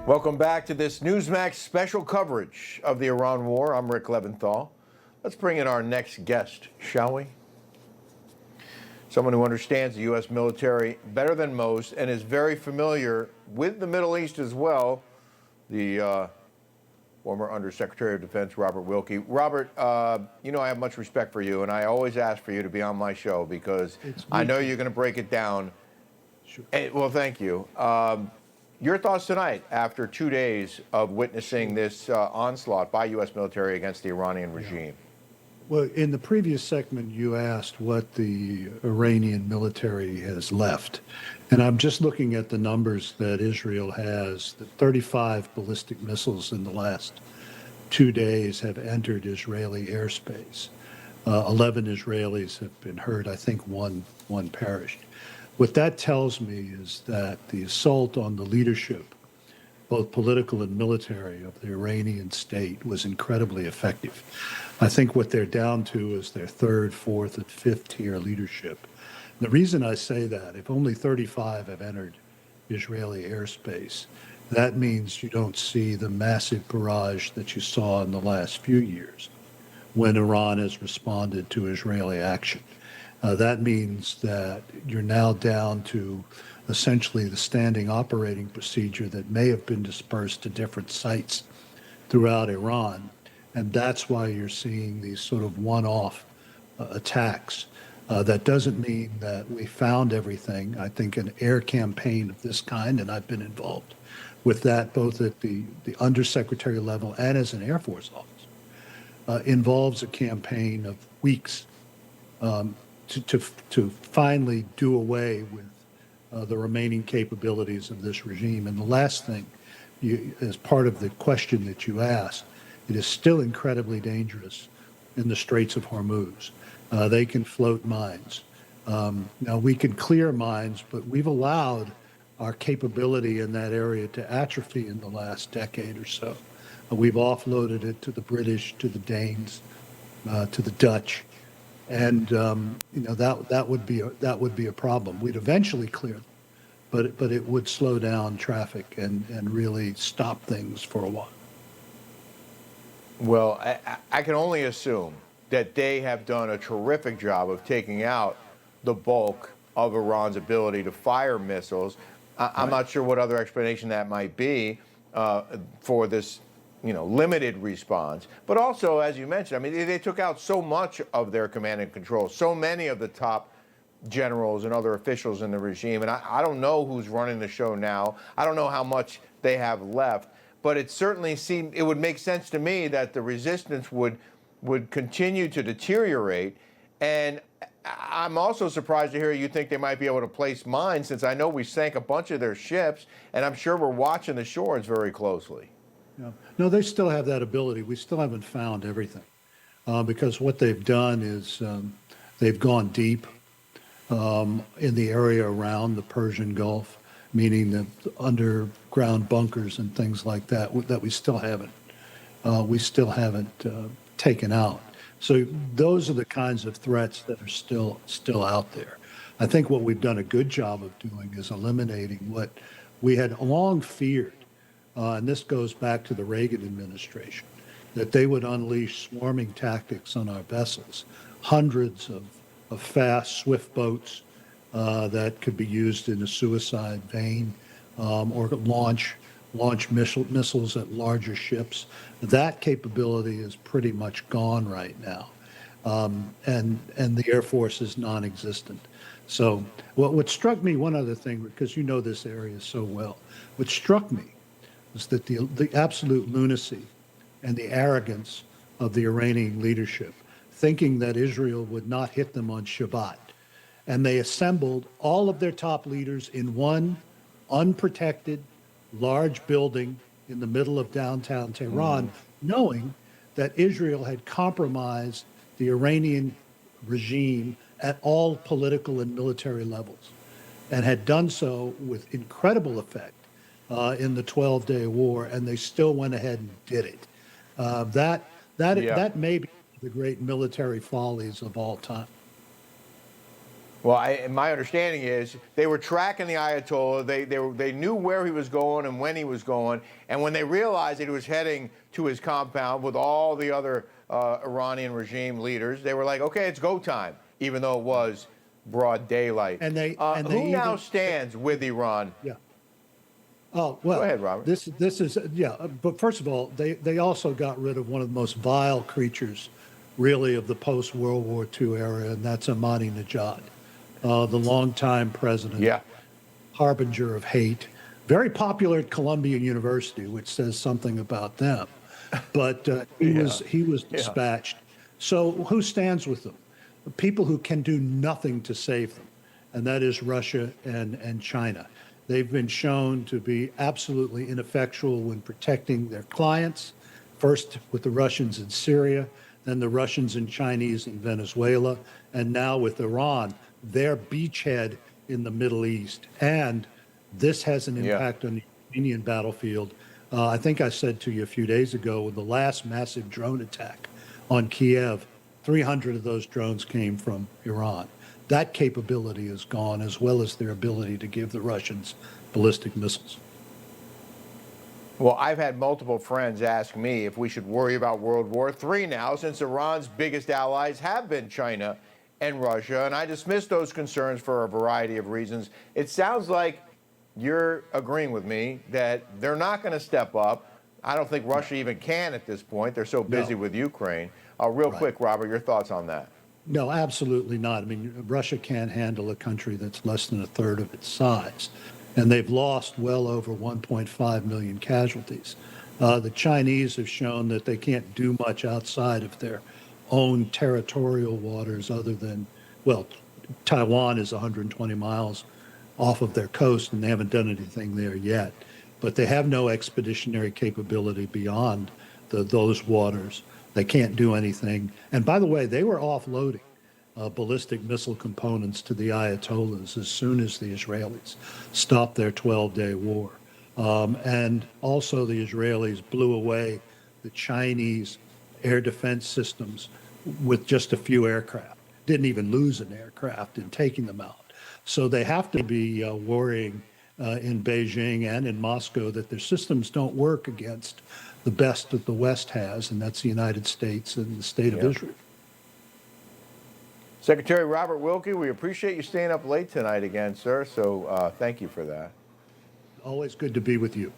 Welcome back to this Newsmax special coverage of the Iran war. I'm Rick Leventhal. Let's bring in our next guest, shall we? Someone who understands the U.S. military better than most and is very familiar with the Middle East as well, the former Undersecretary of Defense, Robert Wilkie. Robert, you know I have much respect for you, and I always ask for you to be on my show because I know you're going to break it down. Sure. Well, thank you. Your thoughts tonight after 2 days of witnessing this onslaught by U.S. military against the Iranian regime? Well, in the previous segment, you asked what the Iranian military has left. And I'm just looking at the numbers that Israel has. The 35 ballistic missiles in the last 2 days have entered Israeli airspace. 11 Israelis have been hurt. I think one perished. What that tells me is that the assault on the leadership, both political and military, of the Iranian state was incredibly effective. I think what they're down to is their third, fourth, and fifth tier leadership. The reason I say that, if only 35 have entered Israeli airspace, that means you don't see the massive barrage that you saw in the last few years when Iran has responded to Israeli action. That means that you're now down to essentially the standing operating procedure that may have been dispersed to different sites throughout Iran. And that's why you're seeing these sort of one-off attacks. That doesn't mean that we found everything. I think an air campaign of this kind, and I've been involved with that both at the undersecretary level and as an Air Force officer, involves a campaign of weeks to finally do away with the remaining capabilities of this regime. And the last thing, as part of the question that you asked, it is still incredibly dangerous in the Straits of Hormuz. They can float mines. Now, we can clear mines, but we've allowed our capability in that area to atrophy in the last decade or so. We've offloaded it to the British, to the Danes, to the Dutch. And that would be a problem. We'd eventually clear them, but it would slow down traffic and really stop things for a while. Well, I can only assume that they have done a terrific job of taking out the bulk of Iran's ability to fire missiles. I'm not sure what other explanation that might be for this limited response. But also, as you mentioned, I mean, they took out so much of their command and control, so many of the top generals and other officials in the regime. And I don't know who's running the show now. I don't know how much they have left. But it certainly it would make sense to me that the resistance would continue to deteriorate. And I'm also surprised to hear you think they might be able to place mines, since I know we sank a bunch of their ships, and I'm sure we're watching the shores very closely. Yeah. No, they still have that ability. We still haven't found everything because what they've done is they've gone deep in the area around the Persian Gulf, meaning the underground bunkers and things like that that we still haven't taken out. So those are the kinds of threats that are still out there. I think what we've done a good job of doing is eliminating what we had long feared, and this goes back to the Reagan administration, that they would unleash swarming tactics on our vessels, hundreds of fast, swift boats that could be used in a suicide vein, or launch missiles at larger ships. That capability is pretty much gone right now, and the Air Force is non-existent. So what struck me, one other thing, because you know this area so well, what struck me was that the absolute lunacy and the arrogance of the Iranian leadership, thinking that Israel would not hit them on Shabbat. And they assembled all of their top leaders in one unprotected, large building in the middle of downtown Tehran, knowing that Israel had compromised the Iranian regime at all political and military levels, and had done so with incredible effect in the 12-day war, and they still went ahead and did it. That may be the great military follies of all time. Well, my understanding is they were tracking the Ayatollah. They knew where he was going and when he was going. And when they realized that he was heading to his compound with all the other Iranian regime leaders, they were like, okay, it's go time, even though it was broad daylight. And they who now even stands with Iran? yeah. Oh, well, Go ahead, Robert. this is, yeah, but first of all, they also got rid of one of the most vile creatures, really, of the post-World War II era, and that's Ahmadinejad, the longtime president, Yeah. harbinger of hate, very popular at Columbia University, which says something about them. But he was dispatched. So who stands with them? The people who can do nothing to save them, and that is Russia and China. They've been shown to be absolutely ineffectual when protecting their clients, first with the Russians in Syria, then the Russians and Chinese in Venezuela, and now with Iran, their beachhead in the Middle East. And this has an impact on the Iranian battlefield. I think I said to you a few days ago, with the last massive drone attack on Kiev, 300 of those drones came from Iran. That capability is gone, as well as their ability to give the Russians ballistic missiles. Well, I've had multiple friends ask me if we should worry about World War III now, since Iran's biggest allies have been China and Russia, and I dismiss those concerns for a variety of reasons. It sounds like you're agreeing with me that they're not going to step up. I don't think Russia even can at this point. They're so busy with Ukraine. Real quick, Robert, your thoughts on that? No, absolutely not. I mean, Russia can't handle a country that's less than a third of its size. And they've lost well over 1.5 million casualties. The Chinese have shown that they can't do much outside of their own territorial waters other than, well, Taiwan is 120 miles off of their coast, and they haven't done anything there yet. But they have no expeditionary capability beyond those waters. They can't do anything. And by the way, they were offloading ballistic missile components to the Ayatollahs as soon as the Israelis stopped their 12-day war. And also the Israelis blew away the Chinese air defense systems with just a few aircraft. Didn't even lose an aircraft in taking them out. So they have to be worrying in Beijing and in Moscow that their systems don't work against the best that the West has, and that's the United States and the state of Israel. Secretary Robert Wilkie, we appreciate you staying up late tonight again, sir, so thank you for that. Always good to be with you.